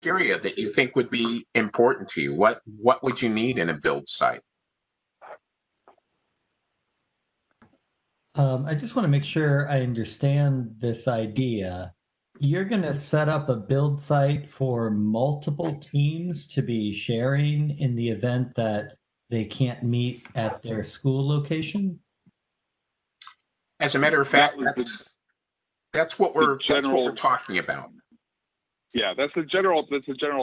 criteria that you think would be important to you? What would you need in a build site? I just want to make sure I understand this idea. You're going to set up a build site for multiple teams to be sharing in the event that they can't meet at their school location? As a matter of fact, that's what we're talking about. Yeah, that's the general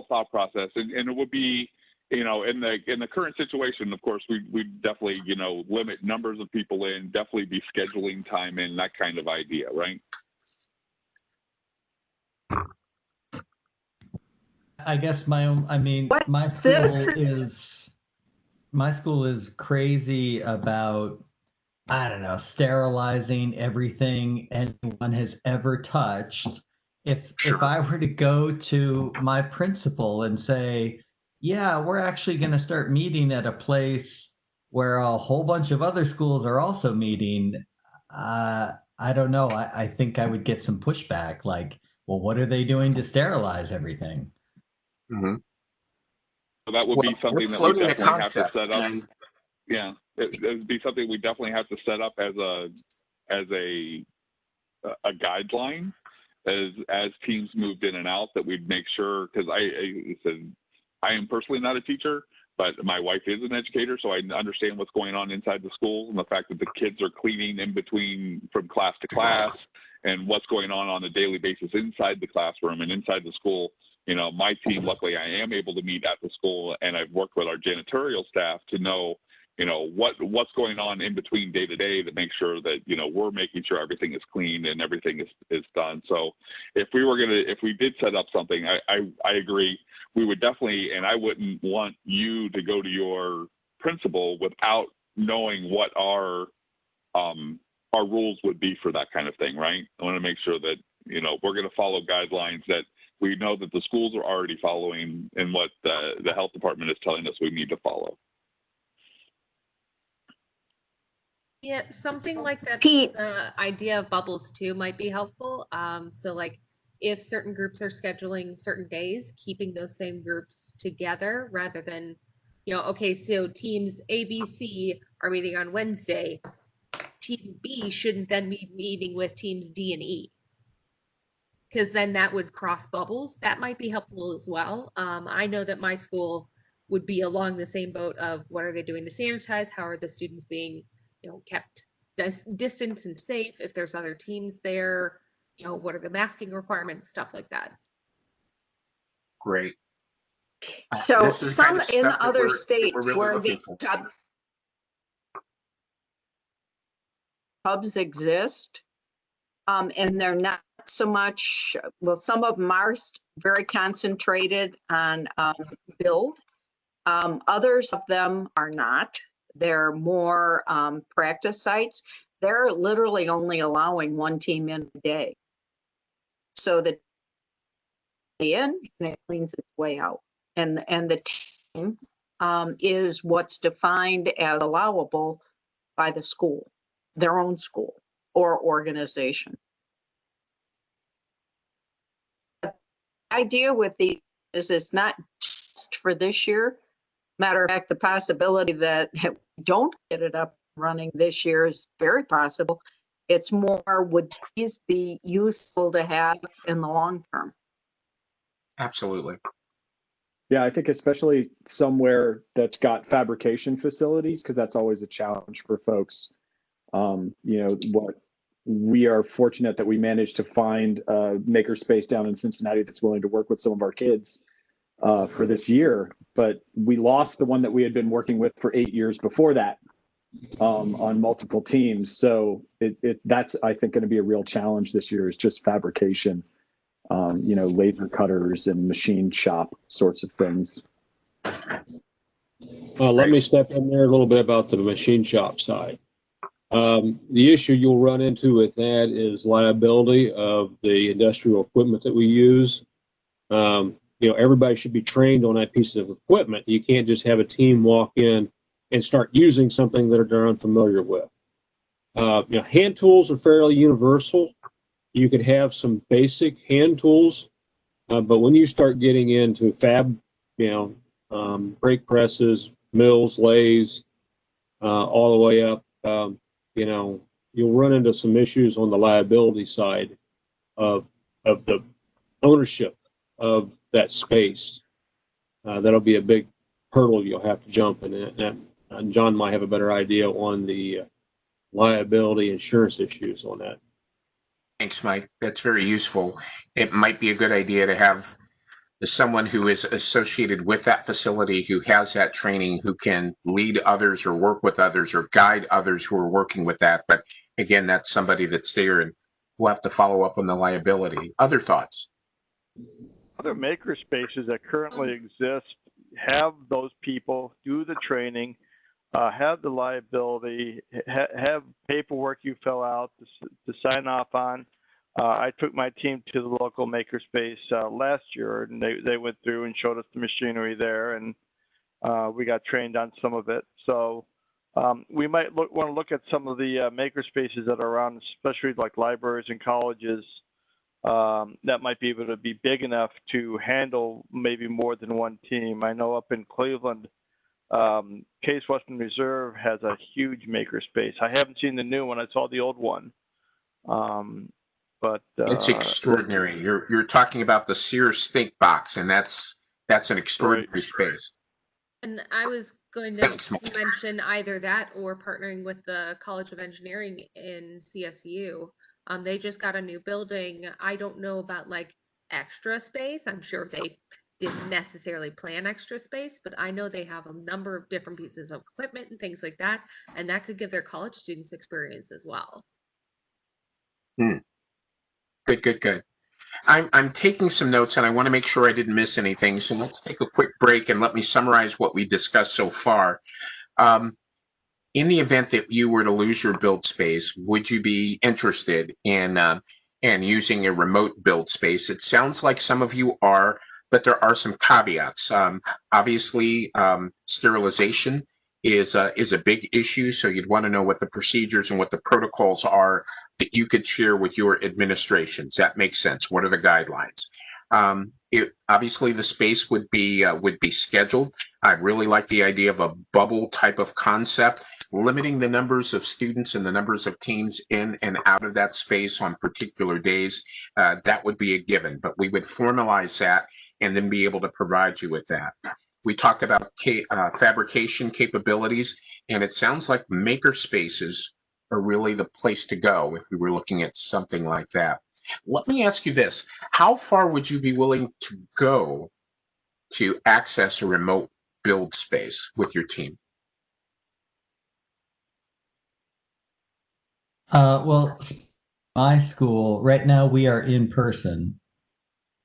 thought process, and it would be, in the current situation, of course, we definitely limit numbers of people in, definitely be scheduling time in, that kind of idea, right? I guess my school is crazy about, I don't know, sterilizing everything anyone has ever touched. If I were to go to my principal and say, yeah, we're actually going to start meeting at a place where a whole bunch of other schools are also meeting, I don't know. I think I would get some pushback. Like, well, what are they doing to sterilize everything? Mm-hmm. So that would be something that we definitely have to set up. Yeah, it would be something we definitely have to set up as a guideline as teams moved in and out, that we'd make sure, because I am personally not a teacher, but my wife is an educator, so I understand what's going on inside the schools and the fact that the kids are cleaning in between from class to class and what's going on a daily basis inside the classroom and inside the school. My team, luckily, I am able to meet at the school, and I've worked with our janitorial staff to know what's going on in between day to day, to make sure that we're making sure everything is clean and everything is done. So if we did set up something, I agree, we would definitely, and I wouldn't want you to go to your principal without knowing what our rules would be for that kind of thing, right? I want to make sure that we're going to follow guidelines that we know that the schools are already following, and what the health department is telling us we need to follow. Yeah, something like that. Idea of bubbles too might be helpful. So like if certain groups are scheduling certain days, keeping those same groups together rather than, okay, so teams A, B, C are meeting on Wednesday. Team B shouldn't then be meeting with teams D and E, because then that would cross bubbles. That might be helpful as well. I know that my school would be along the same boat of what are they doing to sanitize? How are the students being kept distance and safe? If there's other teams there, what are the masking requirements, stuff like that. Great. So some in other states where the hubs exist, and they're not so much, well, some of them are very concentrated on build. Others of them are not. They're more practice sites. They're literally only allowing one team in a day. So the in, and it cleans its way out. And the team is what's defined as allowable by the school, their own school or organization. The idea with the is it's not just for this year. Matter of fact, the possibility that we don't get it up running this year is very possible. It's more, would these be useful to have in the long term? Absolutely. Yeah, I think especially somewhere that's got fabrication facilities, because that's always a challenge for folks. What we are fortunate that we managed to find a makerspace down in Cincinnati that's willing to work with some of our kids for this year, but we lost the one that we had been working with for 8 years before that on multiple teams. So that's, I think, going to be a real challenge this year, is just fabrication, laser cutters and machine shop sorts of things. Let me step in there a little bit about the machine shop side. The issue you'll run into with that is liability of the industrial equipment that we use. Everybody should be trained on that piece of equipment. You can't just have a team walk in and start using something that they're unfamiliar with. Hand tools are fairly universal. You could have some basic hand tools But when you start getting into fab, brake presses, mills, lathes, all the way up, you'll run into some issues on the liability side of the ownership of that space. That'll be a big hurdle you'll have to jump in. And John might have a better idea on the liability insurance issues on that. Thanks, Mike. That's very useful. It might be a good idea to have someone who is associated with that facility, who has that training, who can lead others or work with others or guide others who are working with that. But again, that's somebody that's there, and we'll have to follow up on the liability. Other thoughts? Other maker spaces that currently exist have those people do the training, have the liability, have paperwork you fill out to sign off on. I took my team to the local makerspace last year, and they went through and showed us the machinery there, and we got trained on some of it. So we might want to look at some of the makerspaces that are around, especially like libraries and colleges, that might be able to be big enough to handle maybe more than one team. I know up in Cleveland, Case Western Reserve has a huge makerspace. I haven't seen the new one. I saw the old one. But it's extraordinary. You're talking about the Sears Think Box, and that's an extraordinary right. space. And I was going to mention either that or partnering with the College of Engineering in CSU. They just got a new building. I don't know about like extra space. I'm sure they didn't necessarily plan extra space, but I know they have a number of different pieces of equipment and things like that, and that could give their college students experience as well. Good. I'm taking some notes, and I want to make sure I didn't miss anything. So let's take a quick break and let me summarize what we discussed so far. In the event that you were to lose your build space, would you be interested in using a remote build space? It sounds like some of you are, but there are some caveats. Obviously, sterilization is a big issue, so you'd want to know what the procedures and what the protocols are that you could share with your administrations. That makes sense. What are the guidelines? Obviously, the space would be scheduled. I really like the idea of a bubble type of concept, limiting the numbers of students and the numbers of teams in and out of that space on particular days. That would be a given, but we would formalize that and then be able to provide you with that. We talked about fabrication capabilities, and it sounds like maker spaces are really the place to go if we were looking at something like that. Let me ask you this. How far would you be willing to go to access a remote build space with your team? Well, my school, right now we are in person.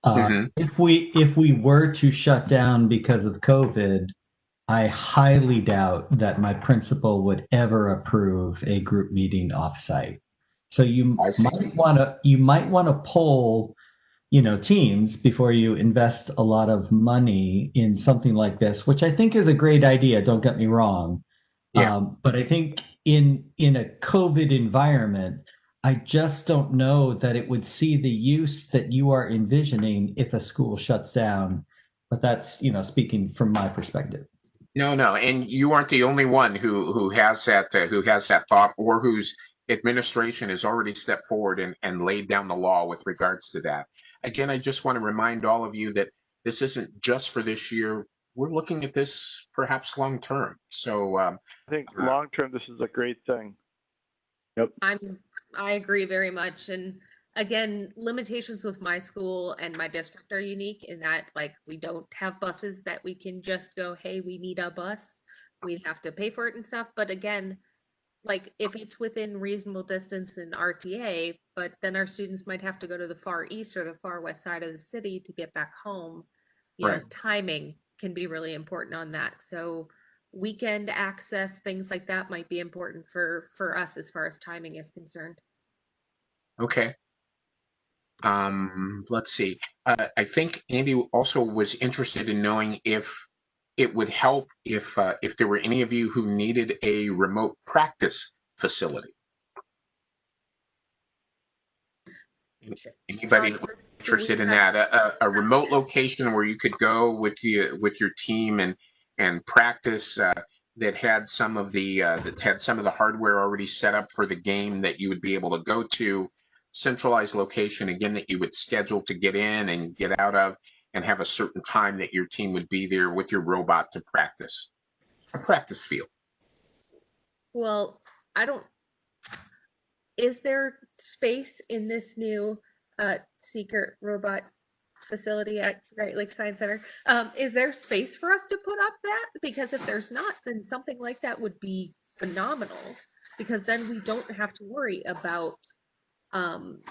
If we were to shut down because of COVID, I highly doubt that my principal would ever approve a group meeting offsite. So you might want to poll, teams before you invest a lot of money in something like this, which I think is a great idea. Don't get me wrong. Yeah. But I think in a COVID environment, I just don't know that it would see the use that you are envisioning if a school shuts down. But that's, speaking from my perspective. No, and you aren't the only one who has that thought, or whose administration has already stepped forward and laid down the law with regards to that. Again, I just want to remind all of you that this isn't just for this year. We're looking at this perhaps long term. So I think long term, this is a great thing. Yep. I agree very much. And again, limitations with my school and my district are unique in that, like, we don't have buses that we can just go, hey, we need a bus. We'd have to pay for it and stuff. But again, like, if it's within reasonable distance in RTA, but then our students might have to go to the far east or the far west side of the city to get back home, timing can be really important on that. So weekend access, things like that might be important for us as far as timing is concerned. Okay. Let's see. I think Andy also was interested in knowing if it would help if there were any of you who needed a remote practice facility. Anybody interested in that. A remote location where you could go with your team and practice that had some of the hardware already set up for the game that you would be able to go to. Centralized location again that you would schedule to get in and get out of, and have a certain time that your team would be there with your robot to practice. A practice field. Well, is there space in this new secret robot facility at Great Lakes Science Center? Is there space for us to put up that? Because if there's not, then something like that would be phenomenal, because then we don't have to worry about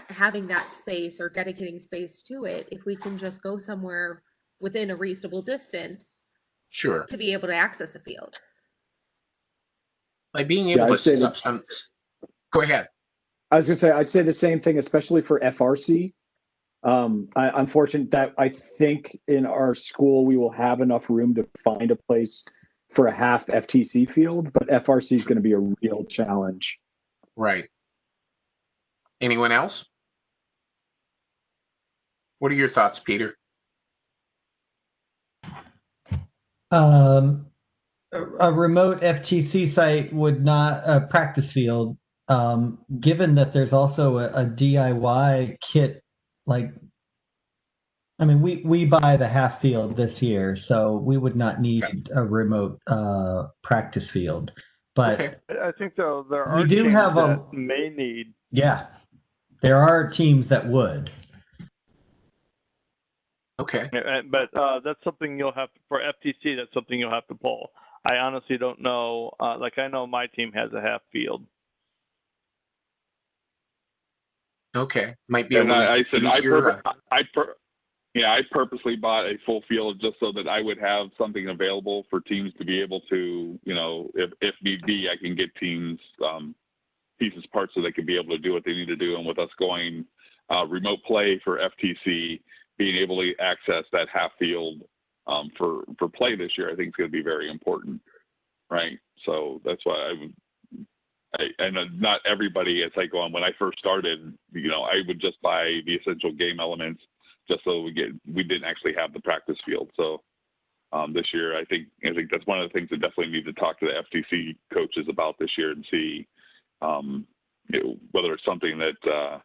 having that space or dedicating space to it if we can just go somewhere within a reasonable distance. Sure. To be able to access a field. By being able to go ahead. I was going to say, I'd say the same thing, especially for FRC. I'm fortunate that I think in our school we will have enough room to find a place for a half FTC field, but FRC is going to be a real challenge. Right. Anyone else? What are your thoughts, Peter? A remote FTC site would not, a practice field, given that there's also a DIY kit, like, I mean, we buy the half field this year, so we would not need a remote practice field. But okay. I think though there are we do teams have that may need. Yeah, there are teams that would. Okay. But that's something you'll have to, for FTC. That's something you'll have to pull. I honestly don't know. Like I know my team has a half field. Okay, might be and a little I said easier. I purposely bought a full field just so that I would have something available for teams to be able to, you know, if need be, I can get teams pieces, parts so they can be able to do what they need to do. And with us going remote play for FTC, being able to access that half field for play this year, I think is going to be very important, right? So that's why and not everybody, it's like when I first started, you know, I would just buy the essential game elements just so we didn't actually have the practice field. So this year, I think that's one of the things that definitely need to talk to the FTC coaches about this year and see whether it's something that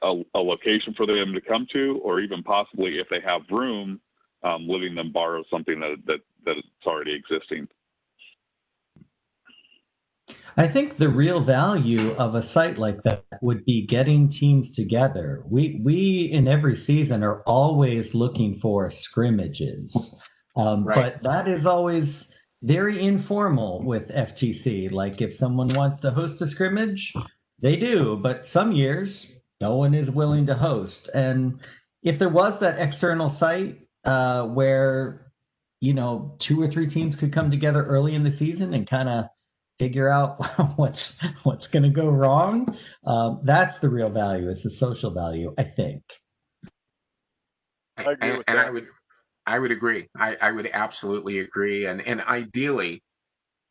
a location for them to come to, or even possibly if they have room, letting them borrow something that's already existing. I think the real value of a site like that would be getting teams together. We in every season are always looking for scrimmages, Right. but that is always very informal with FTC. Like if someone wants to host a scrimmage, they do, but some years no one is willing to host. And if there was that external site where, you know, 2 or 3 teams could come together early in the season and kind of figure out what's going to go wrong. That's the real value. It's the social value, I think. I agree with that. I would agree. I would absolutely agree. And ideally,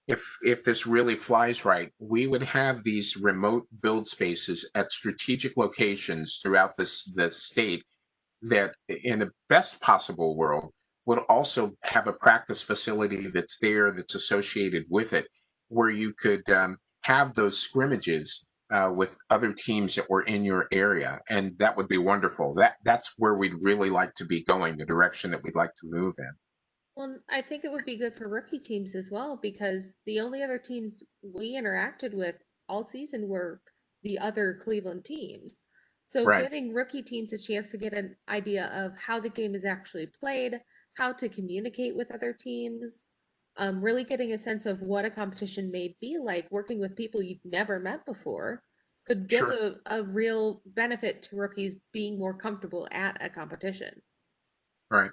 if this really flies right, we would have these remote build spaces at strategic locations throughout the state that, in the best possible world, would also have a practice facility that's associated with it, where you could have those scrimmages with other teams that were in your area, and that would be wonderful. That's where we'd really like to be going, the direction that we'd like to move in. Well, I think it would be good for rookie teams as well, because the only other teams we interacted with all season were the other Cleveland teams. So Right. giving rookie teams a chance to get an idea of how the game is actually played, how to communicate with other teams, really getting a sense of what a competition may be like, working with people you've never met before, could give Sure. a real benefit to rookies being more comfortable at a competition. Right.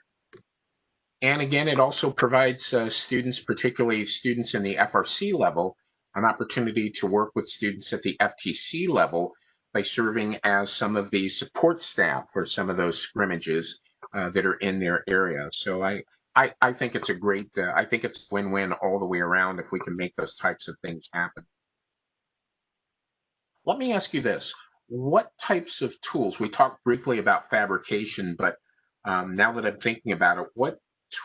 And again, it also provides students, particularly students in the FRC level, an opportunity to work with students at the FTC level by serving as some of the support staff for some of those scrimmages that are in their area. So I think it's a great, I think it's a win-win all the way around if we can make those types of things happen. Let me ask you this. what types of tools? We talked briefly about fabrication, but now that I'm thinking about it, what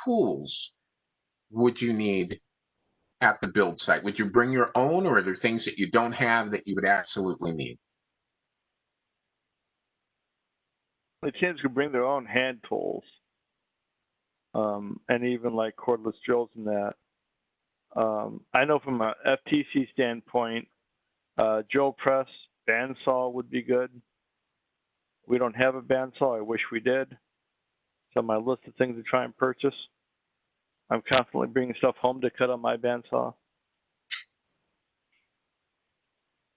tools would you need at the build site? Would you bring your own, or are there things that you don't have that you would absolutely need? The teams could bring their own hand tools, and even like cordless drills and that. I know from a FTC standpoint, drill press, bandsaw would be good. We don't have a bandsaw. I wish we did. It's on my list of things to try and purchase. I'm constantly bringing stuff home to cut on my bandsaw.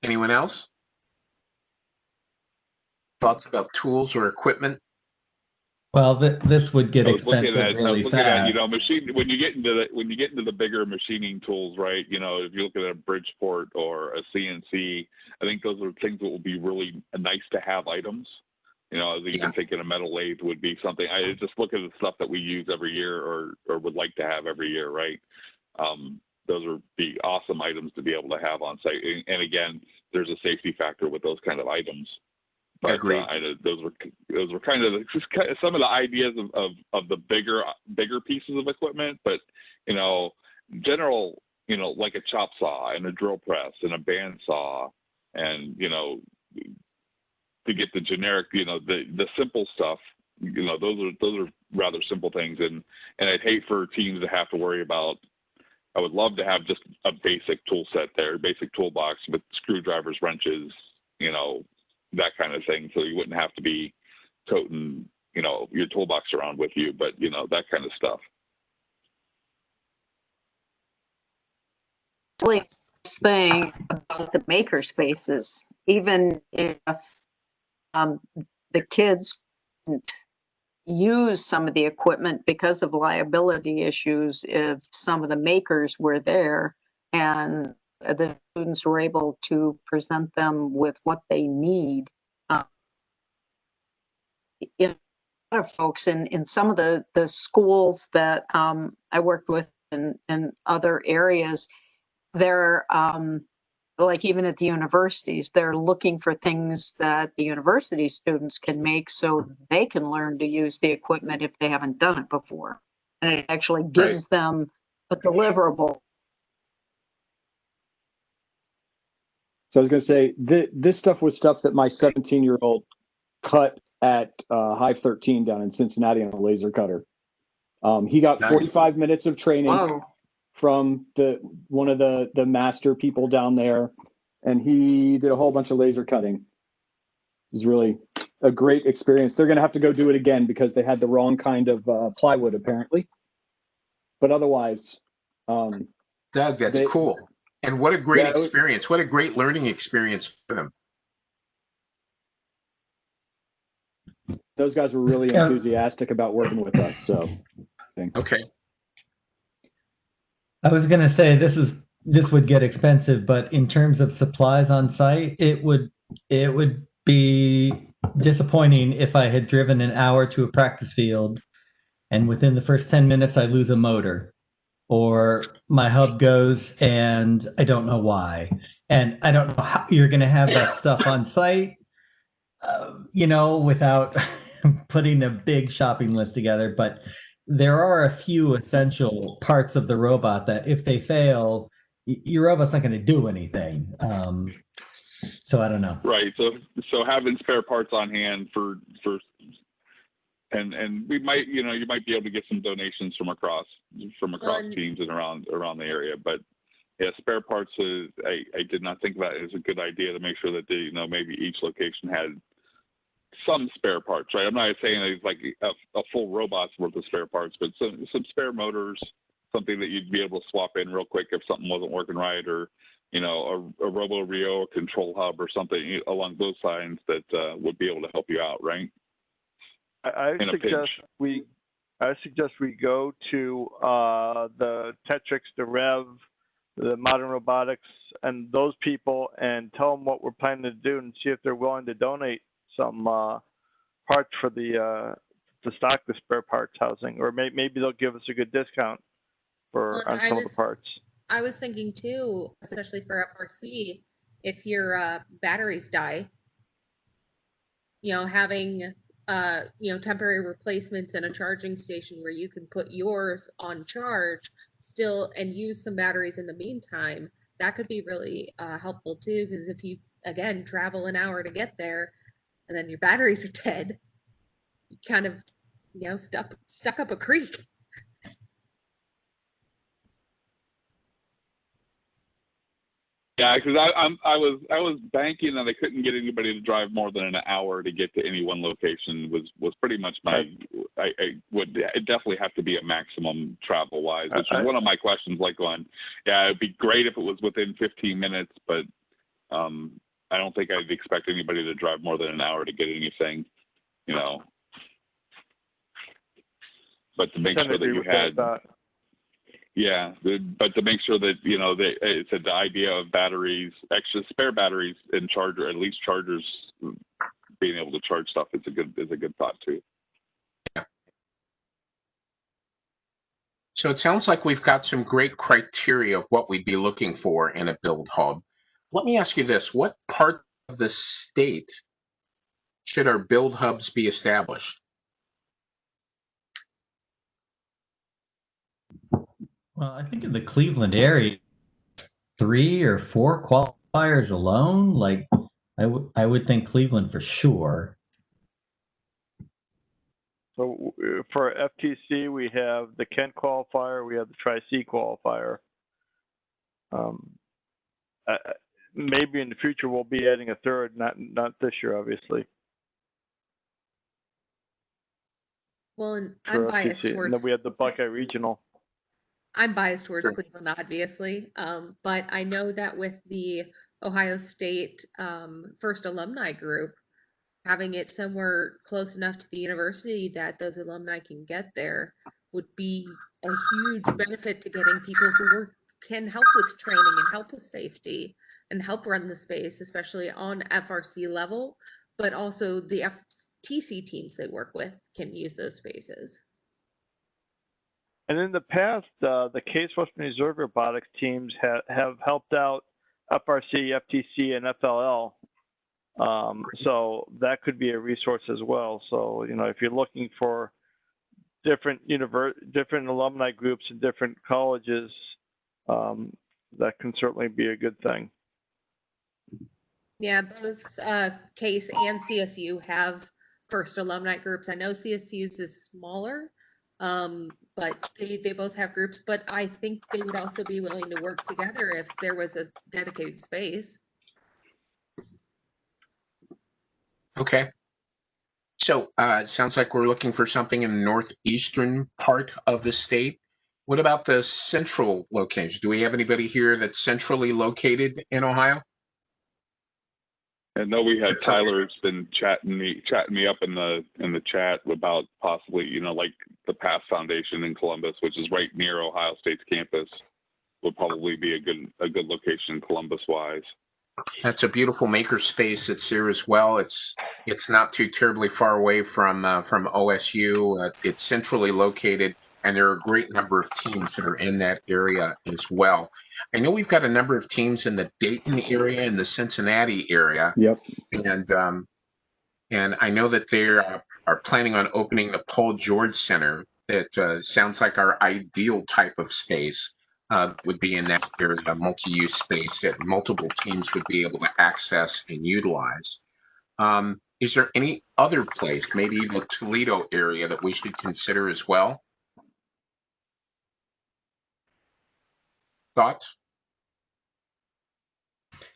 Anyone else? Thoughts about tools or equipment? Well, this would get expensive really fast. You know, when you get into the bigger machining tools, right? You know, if you look at a Bridgeport or a CNC, I think those are things that will be really nice to have items. You know, I was even thinking a metal lathe would be something. I just look at the stuff that we use every year or would like to have every year, right? Those would be awesome items to be able to have on site. And again, there's a safety factor with those kind of items. But those were kind of some of the ideas of the bigger pieces of equipment. But you know, general, you know, like a chop saw and a drill press and a bandsaw, and you know, to get the generic, you know, the simple stuff. You know, those are rather simple things, and I'd hate for teams to have to worry about. I would love to have just a basic tool set there, basic toolbox with screwdrivers, wrenches, you know, that kind of thing. So you wouldn't have to be toting, you know, your toolbox around with you, but you know, that kind of stuff. Really nice thing about the maker spaces, even if the kids couldn't use some of the equipment because of liability issues, if some of the makers were there and the students were able to present them with what they need. In a lot of folks in some of the schools that I worked with in other areas, they're like even at the universities, they're looking for things that the university students can make so they can learn to use the equipment if they haven't done it before. And it actually gives them a deliverable. So I was going to say, this stuff was stuff that my 17-year-old cut at Hive 13 down in Cincinnati on a laser cutter. He got 45 minutes of training from one of the master people down there, and he did a whole bunch of laser cutting. It was really a great experience. They're going to have to go do it again because they had the wrong kind of plywood, apparently. But otherwise, Doug, that's cool. And what a great experience. What a great learning experience for them. Those guys were really enthusiastic about working with us. So, okay. I was going to say this would get expensive, but in terms of supplies on site, it would be disappointing if I had driven an hour to a practice field and within the first 10 minutes I lose a motor, or my hub goes and I don't know why. And I don't know how you're going to have that stuff on site, you know, without putting a big shopping list together. But there are a few essential parts of the robot that if they fail, your robot's not going to do anything. So I don't know. Right. So having spare parts on hand for and we might, you know, you might be able to get some donations from across teams and around the area. But yeah, spare parts is I did not think that is a good idea to make sure that you know, maybe each location had some spare parts, right? I'm not saying it's like a full robot's worth of spare parts, but some spare motors, something that you'd be able to swap in real quick if something wasn't working right, or you know, a Robo Rio control hub or something along those lines that would be able to help you out, right? I suggest we go to the Tetrix, the Rev, the Modern Robotics, and those people, and tell them what we're planning to do, and see if they're willing to donate some parts for the to stock the spare parts housing, or maybe they'll give us a good discount on some of the parts. I was thinking too, especially for FRC, if your batteries die, having temporary replacements and a charging station where you can put yours on charge still and use some batteries in the meantime, that could be really helpful too. Because if you, again, travel an hour to get there and then your batteries are dead, you kind of, stuck up a creek. Yeah, because I was banking that I couldn't get anybody to drive more than an hour to get to any one location was pretty much my. I would definitely have to be a maximum travel wise, which is one of my questions. Like going, yeah, it'd be great if it was within 15 minutes, but I don't think I'd expect anybody to drive more than an hour to get anything, But to make sure that you had. Yeah, but to make sure that it's the idea of batteries, extra spare batteries, and at least chargers, being able to charge stuff is a good thought too. Yeah. So it sounds like we've got some great criteria of what we'd be looking for in a build hub. Let me ask you this: what part of the state should our build hubs be established? Well, I think in the Cleveland area, 3 or 4 qualifiers alone, like I would think Cleveland for sure. So for FTC, we have the Kent qualifier, we have the Tri-C qualifier. Maybe in the future we'll be adding a third, not this year, obviously. Well, and I'm biased towards. And then we have the Buckeye Regional. I'm biased towards Cleveland, obviously, but I know that with the Ohio State First Alumni Group, having it somewhere close enough to the university that those alumni can get there would be a huge benefit to getting people who can help with training and help with safety and help run the space, especially on FRC level, but also the FTC teams they work with can use those spaces. And in the past, the Case Western Reserve robotics teams have helped out FRC, FTC, and FLL. So that could be a resource as well. So, if you're looking for different alumni groups in different colleges, that can certainly be a good thing. Yeah, both Case and CSU have first alumni groups. I know CSU's is smaller, but they both have groups. But I think they would also be willing to work together if there was a dedicated space. Okay. So it sounds like we're looking for something in the northeastern part of the state. What about the central locations? Do we have anybody here that's centrally located in Ohio? I know we had Tyler's been chatting me up in the chat about possibly, like the Path Foundation in Columbus, which is right near Ohio State's campus, would probably be a good location Columbus wise. That's a beautiful maker space that's here as well. It's not too terribly far away from OSU. It's centrally located, and there are a great number of teams that are in that area as well. I know we've got a number of teams in the Dayton area and the Cincinnati area. Yep. And I know that they are planning on opening the Paul George Center. That sounds like our ideal type of space. Would be in that area, a multi-use space that multiple teams would be able to access and utilize. Is there any other place, maybe the Toledo area, that we should consider as well? Thoughts?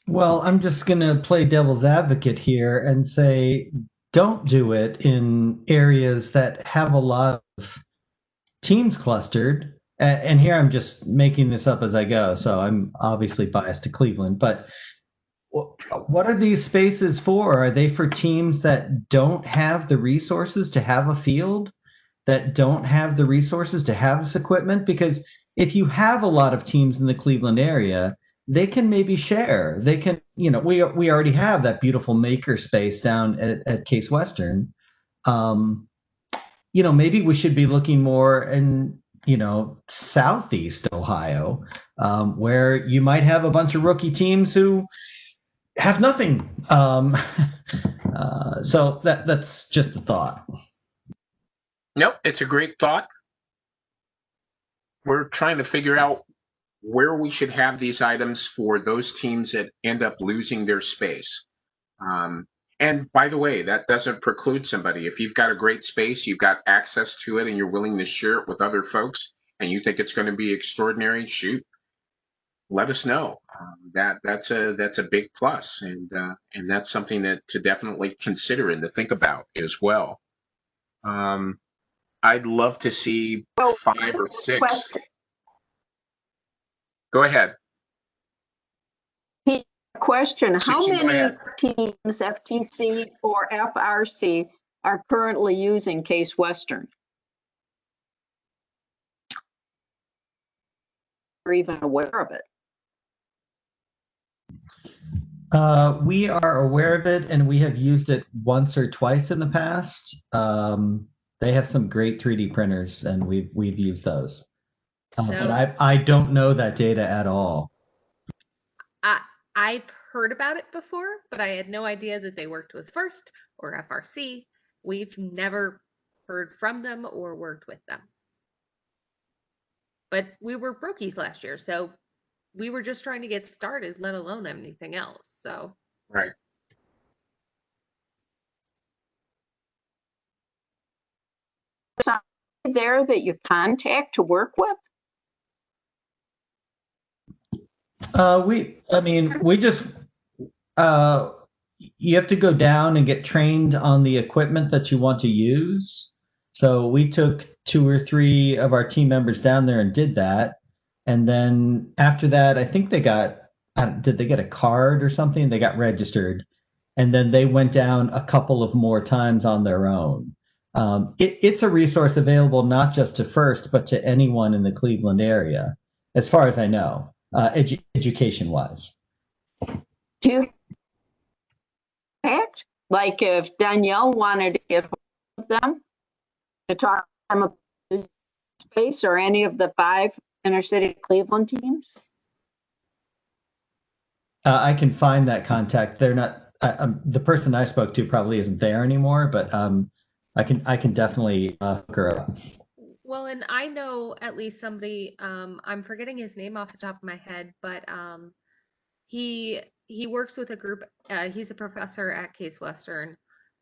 Well, I'm just going to play devil's advocate here and say, don't do it in areas that have a lot of teams clustered. And here I'm just making this up as I go, so I'm obviously biased to Cleveland. But what are these spaces for? Are they for teams that don't have the resources to have a field, that don't have the resources to have this equipment? Because if you have a lot of teams in the Cleveland area, they can maybe share. They can, we already have that beautiful maker space down at Case Western. Maybe we should be looking more in Southeast Ohio, where you might have a bunch of rookie teams who have nothing. So that's just a thought. Nope, it's a great thought. We're trying to figure out where we should have these items for those teams that end up losing their space. And by the way, that doesn't preclude somebody. If you've got a great space, you've got access to it, and you're willing to share it with other folks, and you think it's going to be extraordinary, shoot, let us know. That's a big plus, and that's something that to definitely consider and to think about as well. I'd love to see 5 or 6. Go ahead. Question, how many teams, FTC or FRC, are currently using Case Western? Or even aware of it? We are aware of it, and we have used it once or twice in the past. They have some great 3D printers, and we've used those. But I don't know that data at all. I've heard about it before, but I had no idea that they worked with FIRST or FRC. We've never heard from them or worked with them. But we were brokies last year, so we were just trying to get started, let alone anything else. So right. Somebody there that you contact to work with? We just you have to go down and get trained on the equipment that you want to use. So we took 2 or 3 of our team members down there and did that. And then after that, I think they got, did they get a card or something? They got registered. And then they went down a couple of more times on their own. It's a resource available not just to FIRST, but to anyone in the Cleveland area, as far as I know, education-wise. Do you act like if Danielle wanted to get hold of them to talk to them about space or any of the 5 inner city Cleveland teams? I can find that contact. They're not. The person I spoke to probably isn't there anymore, but I can definitely hook her up. Well, and I know at least somebody. I'm forgetting his name off the top of my head, but he works with a group. He's a professor at Case Western,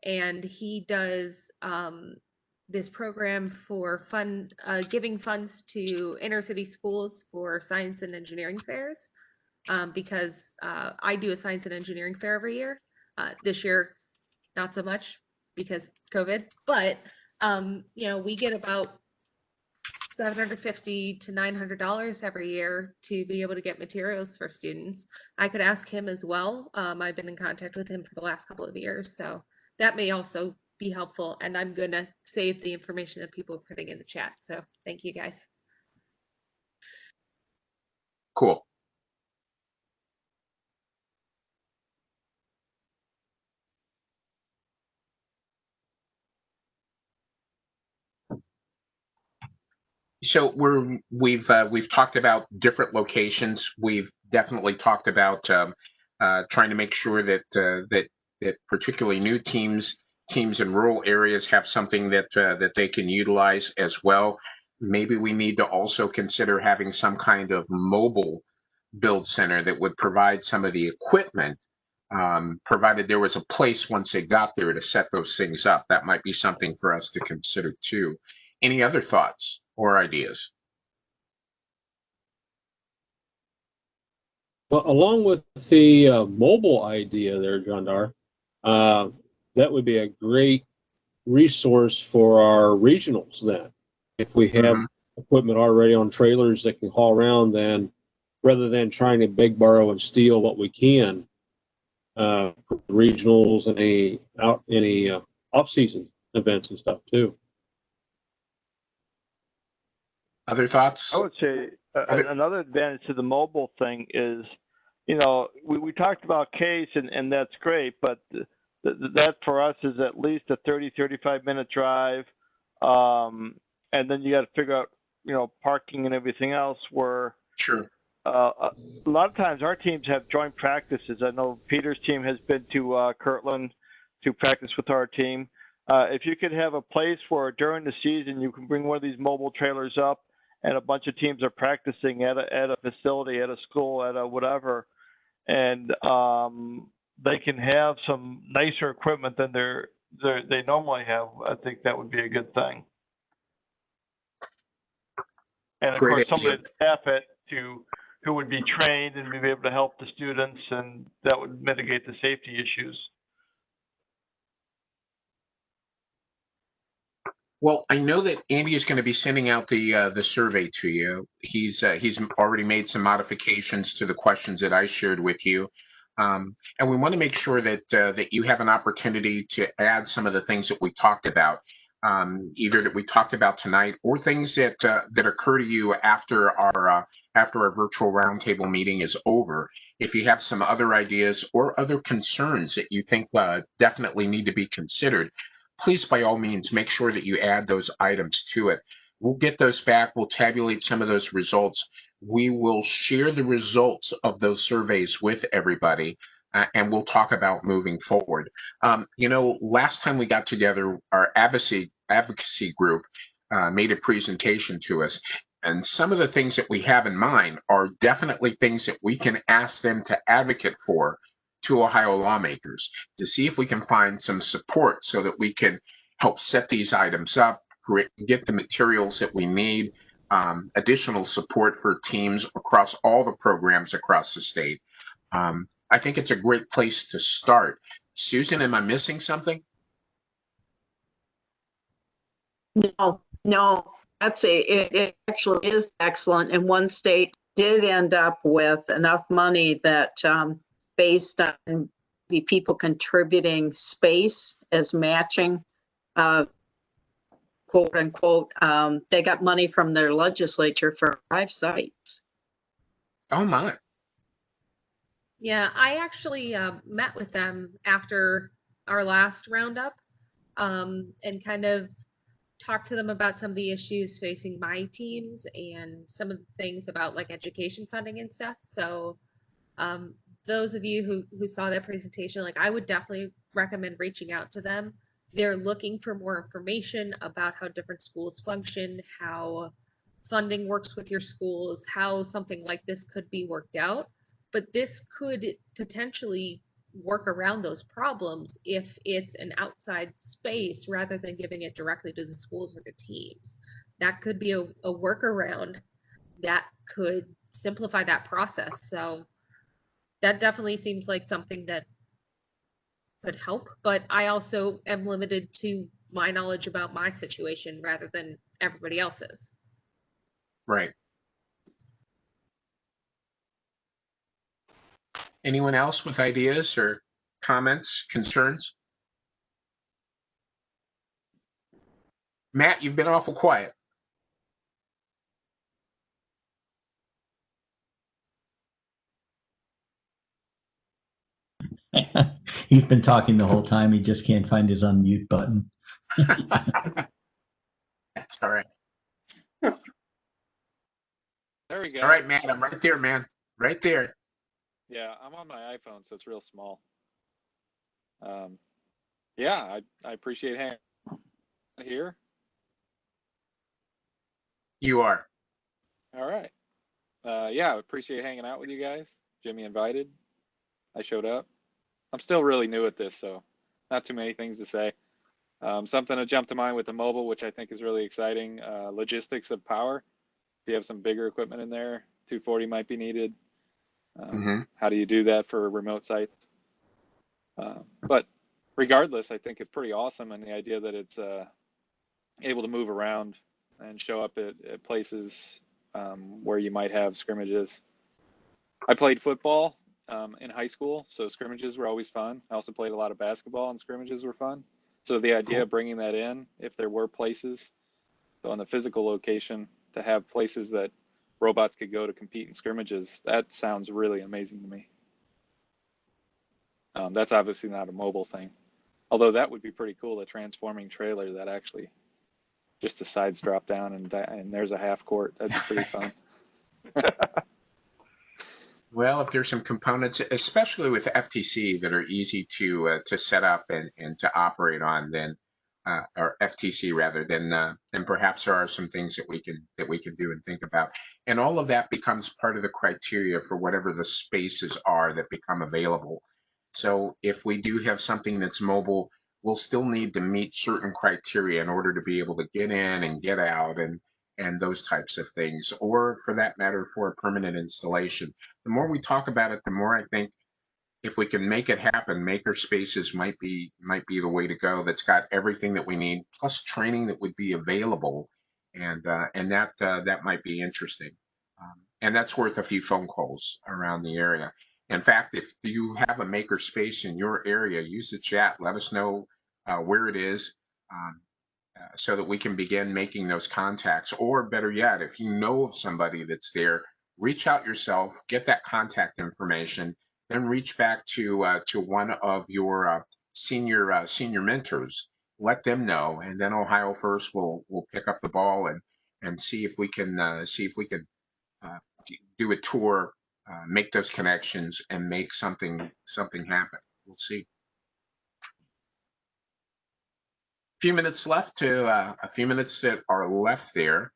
and he does this program for giving funds to inner city schools for science and engineering fairs. Because I do a science and engineering fair every year. This year, not so much because COVID, but we get about $750 to $900 every year to be able to get materials for students. I could ask him as well. I've been in contact with him for the last couple of years, so that may also be helpful. And I'm gonna save the information that people are putting in the chat. So thank you guys. Cool. So we've talked about different locations. We've definitely talked about trying to make sure that that particularly new teams in rural areas have something that they can utilize as well. Maybe we need to also consider having some kind of mobile build center that would provide some of the equipment, provided there was a place once they got there to set those things up. That might be something for us to consider too. Any other thoughts or ideas? Well, along with the mobile idea there, John Dar, that would be a great resource for our regionals then. If we have equipment already on trailers that can haul around, then rather than trying to beg, borrow, and steal what we can for regionals and any off-season events and stuff too. Other thoughts? I would say another advantage to the mobile thing is, we talked about Case and that's great, but that for us is at least a 30, 35-minute drive. And then you got to figure out, parking and everything else where sure. A lot of times our teams have joint practices. I know Peter's team has been to Kirtland to practice with our team. If you could have a place where during the season you can bring one of these mobile trailers up and a bunch of teams are practicing at a facility, at a school, at a whatever, and they can have some nicer equipment than they normally have, I think that would be a good thing. And of course, somebody to staff it who would be trained and be able to help the students, and that would mitigate the safety issues. Well, I know that Andy is going to be sending out the survey to you. He's already made some modifications to the questions that I shared with you, and we want to make sure that that you have an opportunity to add some of the things that we talked about, either that we talked about tonight or things that that occur to you after our virtual roundtable meeting is over. If you have some other ideas or other concerns that you think definitely need to be considered, please, by all means, make sure that you add those items to it. We'll get those back. We'll tabulate some of those results. We will share the results of those surveys with everybody, and we'll talk about moving forward. You know, last time we got together, our advocacy group made a presentation to us. And some of the things that we have in mind are definitely things that we can ask them to advocate for to Ohio lawmakers to see if we can find some support so that we can help set these items up, get the materials that we need, additional support for teams across all the programs across the state. I think it's a great place to start. Susan, am I missing something? No, it actually is excellent. And one state did end up with enough money that based on the people contributing space as matching, quote unquote, they got money from their legislature for 5 sites. Oh my. Yeah, I actually met with them after our last roundup and kind of talked to them about some of the issues facing my teams and some of the things about like education funding and stuff. So those of you who saw that presentation, like I would definitely recommend reaching out to them. They're looking for more information about how different schools function, how funding works with your schools, how something like this could be worked out. But this could potentially work around those problems if it's an outside space rather than giving it directly to the schools or the teams. That could be a workaround that could simplify that process. So that definitely seems like something that could help, but I also am limited to my knowledge about my situation rather than everybody else's. Right. Anyone else with ideas or comments, concerns? Matt, you've been awful quiet. He's been talking the whole time. He just can't find his unmute button. That's all right. There we go. All right, Matt, I'm right there, man. Right there. Yeah, I'm on my iPhone, so it's real small. Yeah, I appreciate hanging here. You are. All right. Yeah, I appreciate hanging out with you guys. Jimmy invited. I showed up. I'm still really new at this, so not too many things to say. Something that jumped to mind with the mobile, which I think is really exciting, logistics of power. If you have some bigger equipment in there, 240 might be needed. How do you do that for remote sites? But regardless, I think it's pretty awesome, and the idea that it's able to move around and show up at places where you might have scrimmages. I played football in high school, so scrimmages were always fun. I also played a lot of basketball, and scrimmages were fun. So the idea of bringing that in, if there were places, so on the physical location, to have places that robots could go to compete in scrimmages, that sounds really amazing to me. That's obviously not a mobile thing, although that would be pretty cool, a transforming trailer that actually just the sides drop down and there's a half court. That'd be pretty fun. Well, if there's some components, especially with FTC, that are easy to set up and to operate on, then or FTC rather, then perhaps there are some things that we can do and think about, and all of that becomes part of the criteria for whatever the spaces are that become available. So if we do have something that's mobile, we'll still need to meet certain criteria in order to be able to get in and get out and those types of things, or for that matter, for a permanent installation. The more we talk about it, the more I think if we can make it happen, maker spaces might be the way to go. That's got everything that we need, plus training that would be available, and that might be interesting. And that's worth a few phone calls around the area. In fact, if you have a maker space in your area, use the chat. Let us know where it is. So that we can begin making those contacts. Or better yet, if you know of somebody that's there, reach out yourself, get that contact information, then reach back to one of your senior mentors. Let them know, and then Ohio First will pick up the ball and see if we can uh, do a tour, make those connections, and make something happen. We'll see. Few minutes left to a few minutes that are left there.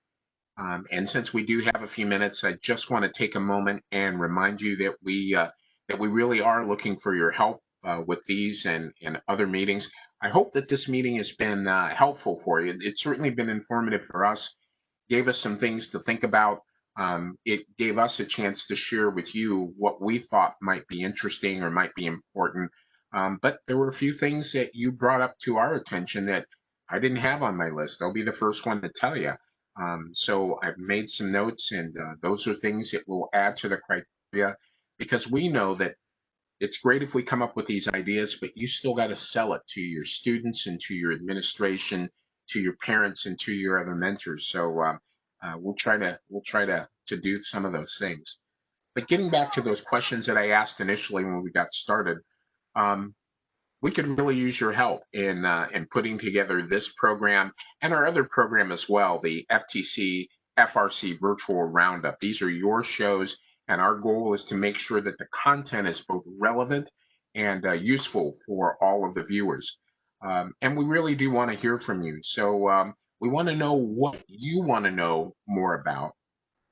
And since we do have a few minutes, I just want to take a moment and remind you that we really are looking for your help with these and other meetings. I hope that this meeting has been helpful for you. It's certainly been informative for us, gave us some things to think about. It gave us a chance to share with you what we thought might be interesting or might be important. But there were a few things that you brought up to our attention that I didn't have on my list. I'll be the first one to tell you. So I've made some notes, and those are things that we'll add to the criteria, because we know that it's great if we come up with these ideas, but you still got to sell it to your students and to your administration, to your parents, and to your other mentors. So we'll try to do some of those things. But getting back to those questions that I asked initially when we got started, we could really use your help in putting together this program and our other program as well, the FTC FRC Virtual Roundup. These are your shows, and our goal is to make sure that the content is both relevant and useful for all of the viewers. And we really do want to hear from you. So we want to know what you want to know more about.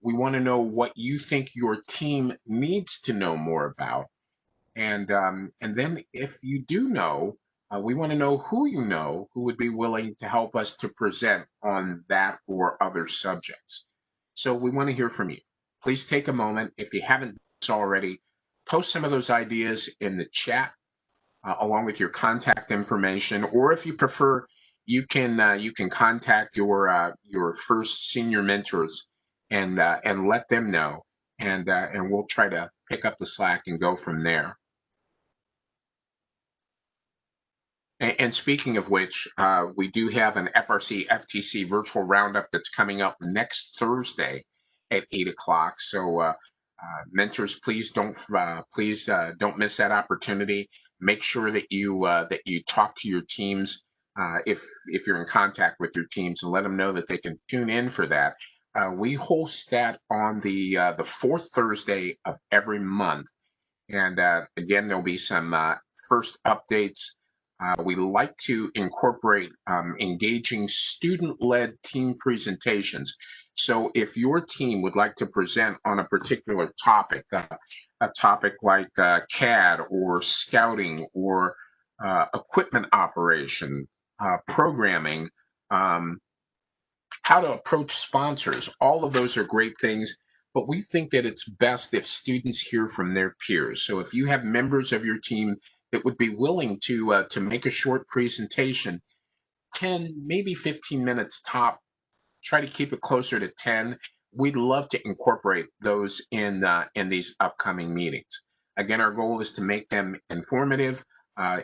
We want to know what you think your team needs to know more about. And then if you do know, we want to know who would be willing to help us to present on that or other subjects. So we want to hear from you. Please take a moment. If you haven't already, post some of those ideas in the chat along with your contact information. Or if you prefer, you can contact your first senior mentors and let them know, and we'll try to pick up the slack and go from there. And speaking of which, we do have an FRC FTC virtual roundup that's coming up next Thursday at 8 o'clock. So mentors, please don't miss that opportunity. Make sure that you talk to your teams if you're in contact with your teams, and let them know that they can tune in for that. We host that on the fourth Thursday of every month, and again, there'll be some first updates. We like to incorporate engaging student-led team presentations. So if your team would like to present on a particular topic, a topic like CAD or scouting or equipment operation, programming, how to approach sponsors, all of those are great things. But we think that it's best if students hear from their peers. So if you have members of your team that would be willing to make a short presentation, 10, maybe 15 minutes top, try to keep it closer to 10. We'd love to incorporate those in these upcoming meetings. Again, our goal is to make them informative,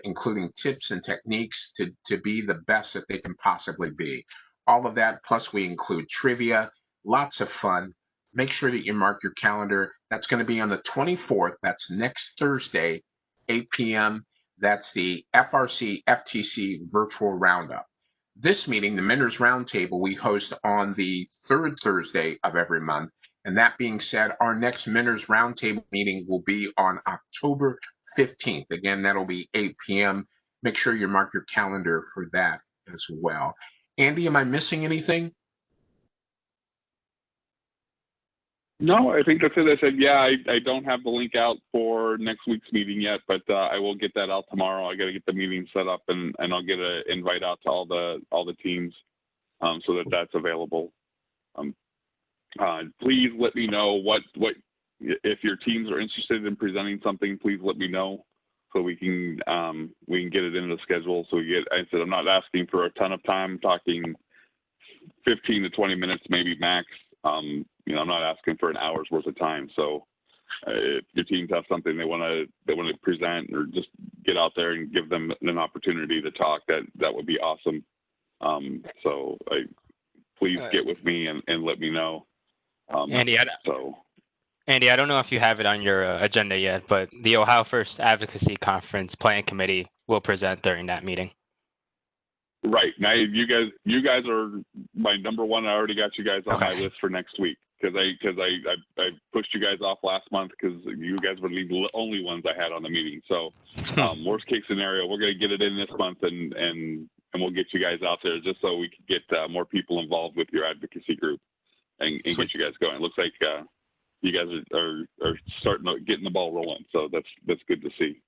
including tips and techniques to be the best that they can possibly be. All of that, plus we include trivia, lots of fun. Make sure that you mark your calendar. That's going to be on the 24th. That's next Thursday, 8 p.m. That's the FRC FTC Virtual Roundup. This meeting, the Mentors Roundtable, we host on the third Thursday of every month, And that being said, our next Mentors Roundtable meeting will be on October 15th. Again, that'll be 8 p.m. Make sure you mark your calendar for that as well. Andy, am I missing anything? No, I think that's it. I said, yeah, I don't have the link out for next week's meeting yet, but I will get that out tomorrow. I got to get the meeting set up, and I'll get an invite out to all the teams so that that's available. Please let me know what if your teams are interested in presenting something. Please let me know so we can get it into the schedule. So I said I'm not asking for a ton of time. I'm talking 15 to 20 minutes, maybe max. I'm not asking for an hour's worth of time. So if your teams have something they want to present or just get out there and give them an opportunity to talk, that would be awesome. So please get with me and let me know. Andy, I don't know if you have it on your agenda yet, but the Ohio First Advocacy Conference Planning Committee will present during that meeting. Right. Now you guys are my number one. I already got you guys on my list for next week because I pushed you guys off last month because you guys were the only ones I had on the meeting. So worst case scenario, we're going to get it in this month and we'll get you guys out there just so we can get more people involved with your advocacy group. And get you guys going. It looks like you guys are starting to getting the ball rolling, so that's good to see.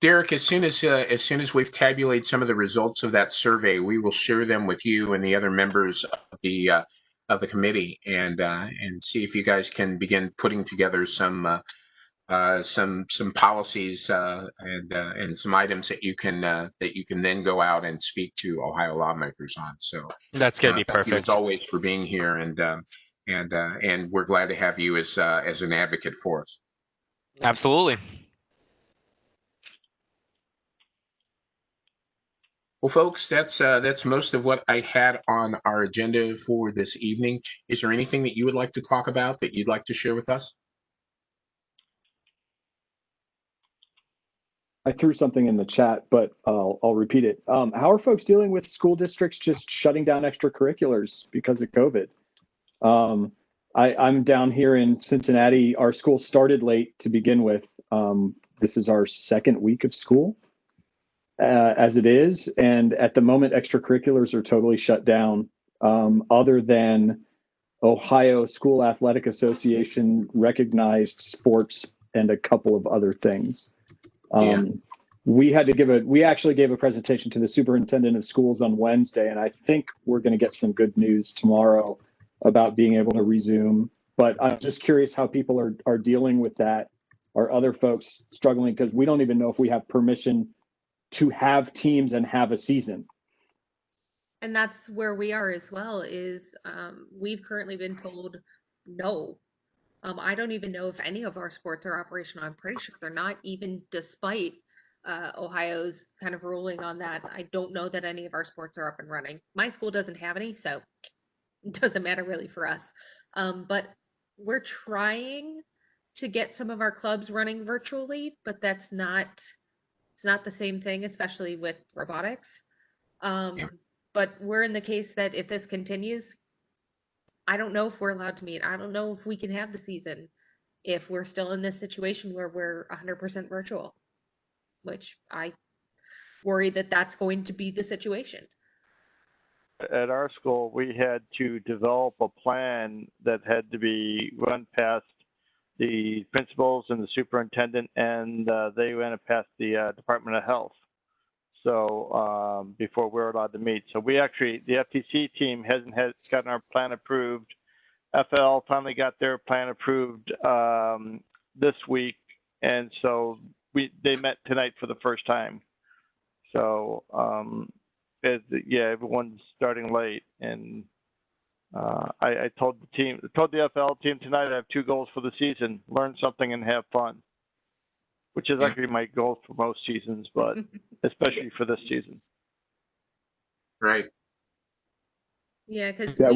Derek, as soon as we've tabulated some of the results of that survey, we will share them with you and the other members of the committee, and see if you guys can begin putting together some policies and some items that you can then go out and speak to Ohio lawmakers on. So that's going to be perfect. Thank you as always for being here, and we're glad to have you as an advocate for us. Absolutely. Well, folks, that's most of what I had on our agenda for this evening. Is there anything that you would like to talk about that you'd like to share with us? I threw something in the chat, but I'll repeat it. How are folks dealing with school districts just shutting down extracurriculars because of COVID? I'm down here in Cincinnati. Our school started late to begin with. This is our second week of school as it is. And at the moment, extracurriculars are totally shut down other than Ohio School Athletic Association recognized sports and a couple of other things. We actually gave a presentation to the superintendent of schools on Wednesday, and I think we're going to get some good news tomorrow about being able to resume. But I'm just curious how people are dealing with that. Are other folks struggling? Because we don't even know if we have permission to have teams and have a season. And that's where we are as well, is we've currently been told no. I don't even know if any of our sports are operational. I'm pretty sure they're not, even despite Ohio's kind of ruling on that. I don't know that any of our sports are up and running. My school doesn't have any, so it doesn't matter really for us. But we're trying to get some of our clubs running virtually, but it's not the same thing, especially with robotics. But we're in the case that if this continues, I don't know if we're allowed to meet. I don't know if we can have the season if we're still in this situation where we're 100% virtual, which I worry that that's going to be the situation. At our school, we had to develop a plan that had to be run past the principals and the superintendent, and they went past the Department of Health. So before we're allowed to meet. So the FTC team hasn't gotten our plan approved. FL finally got their plan approved this week, and so they met tonight for the first time. So everyone's starting late, and I told the FL team tonight I have 2 goals for the season: learn something and have fun, which is actually my goal for most seasons, but especially for this season. Right. Yeah, because I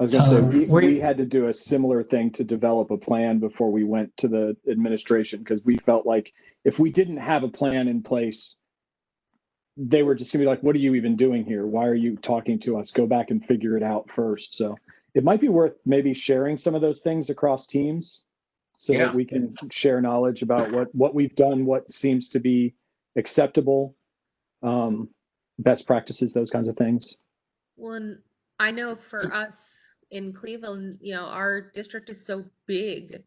was going to say, we had to do a similar thing to develop a plan before we went to the administration, because we felt like if we didn't have a plan in place, they were just gonna be like, what are you even doing here? Why are you talking to us? Go back and figure it out first. So it might be worth maybe sharing some of those things across teams so that we can share knowledge about what we've done, what seems to be acceptable, best practices, those kinds of things. Well, and I know for us in Cleveland, our district is so big,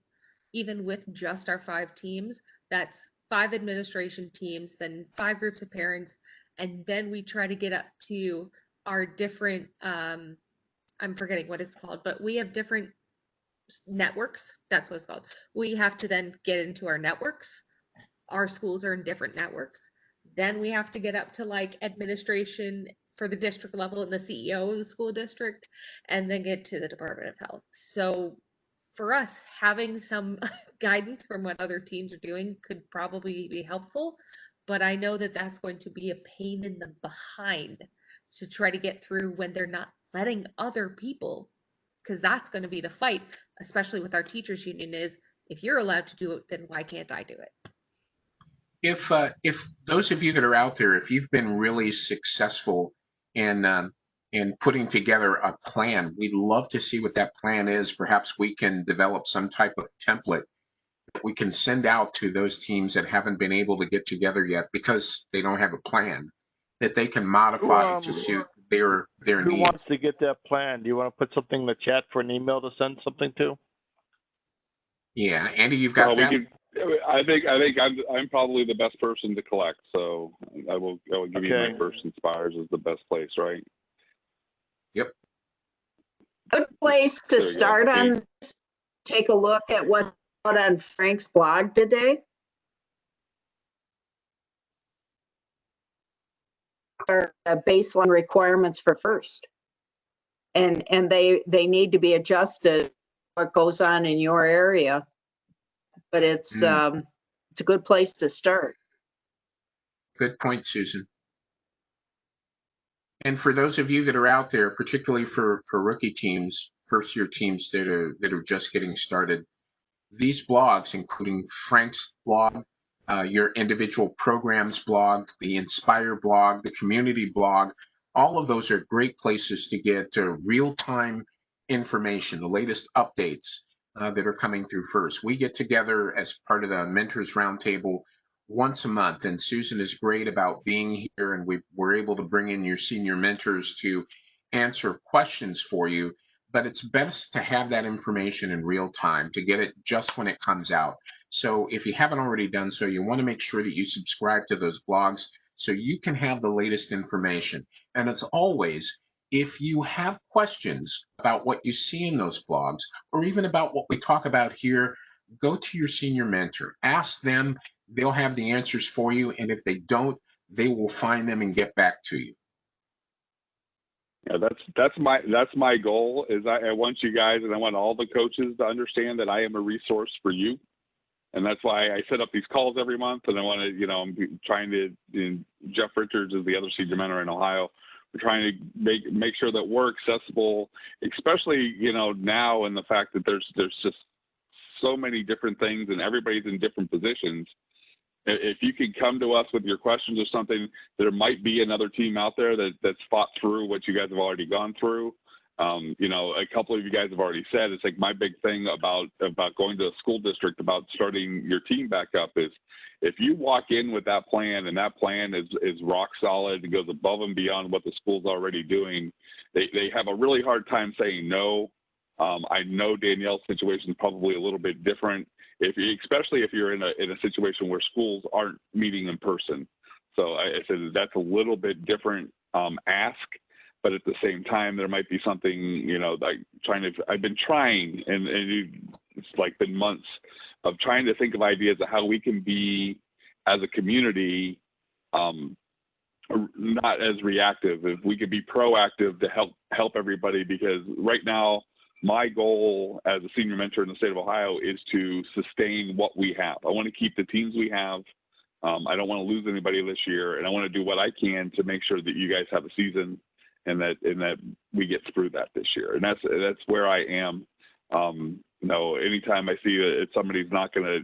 even with just our 5 teams, that's 5 administration teams, then 5 groups of parents, and then we try to get up to our different, I'm forgetting what it's called, but we have different networks. That's what it's called. We have to then get into our networks. Our schools are in different networks. Then we have to get up to like administration for the district level and the CEO of the school district, and then get to the Department of Health. So for us, having some guidance from what other teams are doing could probably be helpful, but I know that that's going to be a pain in the behind to try to get through when they're not letting other people, because that's going to be the fight, especially with our teachers union, is if you're allowed to do it, then why can't I do it? If those of you that are out there, if you've been really successful in putting together a plan, we'd love to see what that plan is. Perhaps we can develop some type of template that we can send out to those teams that haven't been able to get together yet because they don't have a plan that they can modify to suit their needs. Who wants to get that plan? Do you want to put something in the chat for an email to send something to? Yeah, Andy, you've got that. I think I'm probably the best person to collect, so I will give you my first Inspires as the best place, right? Yep. Good place to start on this. Take a look at what's out on Frank's blog today. Are baseline requirements for first, and they need to be adjusted what goes on in your area, but it's a good place to start. Good point, Susan. And for those of you that are out there, particularly for rookie teams, first year teams that are just getting started, these blogs, including Frank's blog, your individual programs blog, the Inspire blog, the community blog, all of those are great places to get real-time information, the latest updates that are coming through first. We get together as part of the Mentors Roundtable once a month, and Susan is great about being here, and we're able to bring in your senior mentors to answer questions for you. But it's best to have that information in real time, to get it just when it comes out. So if you haven't already done so, you want to make sure that you subscribe to those blogs so you can have the latest information. And as always, if you have questions about what you see in those blogs, or even about what we talk about here, go to your senior mentor. Ask them. They'll have the answers for you. And if they don't, they will find them and get back to you. Yeah, that's my goal. Is I want you guys, and I want all the coaches to understand that I am a resource for you, and that's why I set up these calls every month. And I want to, I'm trying to. Jeff Richards is the other senior mentor in Ohio. We're trying to make sure that we're accessible, especially now, and the fact that there's just so many different things, and everybody's in different positions. If you could come to us with your questions or something, there might be another team out there that's fought through what you guys have already gone through. A couple of you guys have already said, it's like my big thing about going to a school district, about starting your team back up, is if you walk in with that plan, and that plan is rock solid, it goes above and beyond what the school's already doing, they have a really hard time saying no. I know Danielle's situation is probably a little bit different, especially if you're in a situation where schools aren't meeting in person. So I said that's a little bit different ask, but at the same time, there might be something, like I've been trying, and it's like been months of trying to think of ideas of how we can be, as a community, not as reactive. If we could be proactive to help everybody, because right now, my goal as a senior mentor in the state of Ohio is to sustain what we have. I want to keep the teams we have. I don't want to lose anybody this year, and I want to do what I can to make sure that you guys have a season, and that we get through that this year. And that's where I am. Anytime I see that somebody's not gonna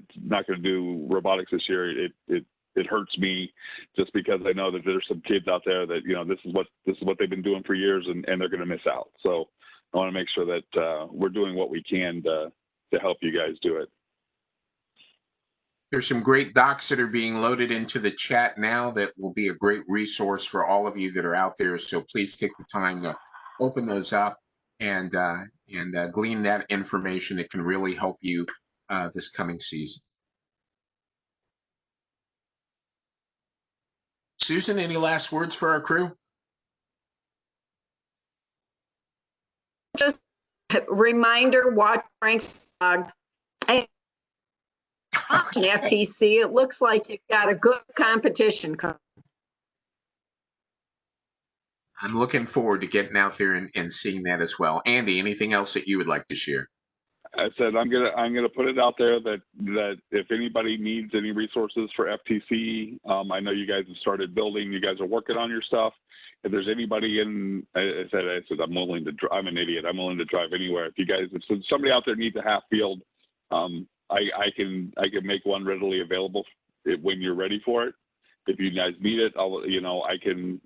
do robotics this year, it it hurts me just because I know that there's some kids out there that, this is what they've been doing for years, and they're going to miss out. So I want to make sure that we're doing what we can to help you guys do it. There's some great docs that are being loaded into the chat now that will be a great resource for all of you that are out there. So please take the time to open those up and glean that information that can really help you this coming season. Susan, any last words for our crew? Just a reminder, watch Frank's blog. And FTC, it looks like you've got a good competition coming. I'm looking forward to getting out there and seeing that as well. Andy, anything else that you would like to share? I said I'm gonna put it out there that if anybody needs any resources for FTC, I know you guys have started building. You guys are working on your stuff. If there's anybody I said I'm willing to. I'm an idiot. I'm willing to drive anywhere. If somebody out there needs a half field, I can make one readily available when you're ready for it. If you guys need it, I can.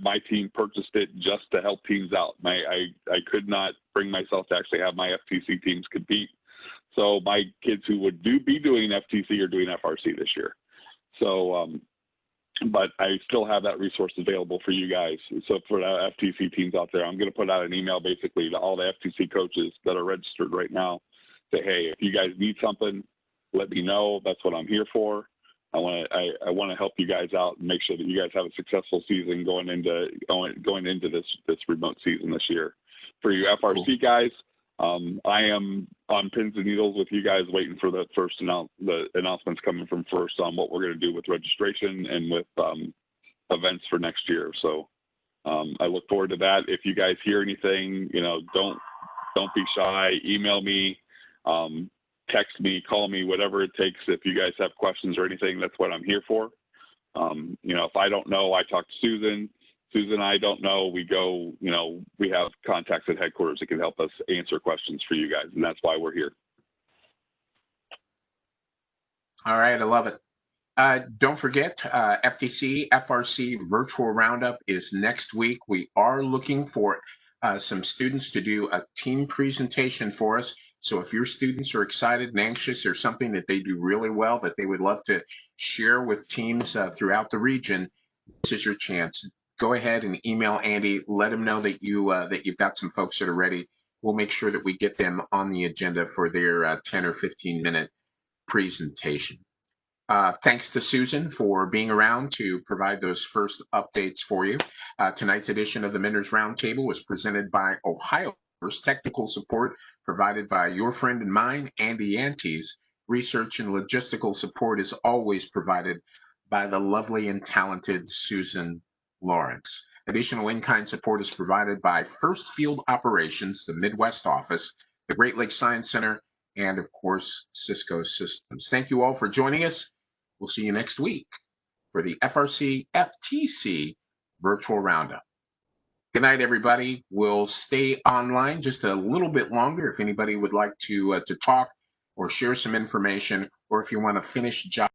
My team purchased it just to help teams out. I could not bring myself to actually have my FTC teams compete. So my kids who would be doing FTC are doing FRC this year. So, but I still have that resource available for you guys. So for the FTC teams out there, I'm going to put out an email basically to all the FTC coaches that are registered right now. Say, hey, if you guys need something, let me know. That's what I'm here for. I want to help you guys out and make sure that you guys have a successful season going into this remote season this year. For you FRC guys, I am on pins and needles with you guys, waiting for the announcements coming from FIRST on what we're going to do with registration and with events for next year. So I look forward to that. If you guys hear anything, don't be shy. Email me. Text me, call me, whatever it takes. If you guys have questions or anything, that's what I'm here for. If I don't know, I talk to Susan. Susan and I don't know. We go, we have contacts at headquarters that can help us answer questions for you guys, and that's why we're here. All right, I love it. Don't forget, FTC FRC Virtual Roundup is next week. We are looking for some students to do a team presentation for us. So if your students are excited and anxious or something that they do really well that they would love to share with teams throughout the region, this is your chance. Go ahead and email Andy. Let him know that you've got some folks that are ready. We'll make sure that we get them on the agenda for their 10 or 15-minute presentation. Thanks to Susan for being around to provide those first updates for you. Tonight's edition of the Mentors Roundtable was presented by Ohio First. Technical support provided by your friend and mine, Andy Antes. Research and logistical support is always provided by the lovely and talented Susan Lawrence. Additional in-kind support is provided by First Field Operations, the Midwest office, the Great Lakes Science Center, and of course, Cisco Systems. Thank you all for joining us. We'll see you next week for the FRC FTC Virtual Roundup. Good night, everybody. We'll stay online just a little bit longer if anybody would like to talk or share some information, or if you want to finish job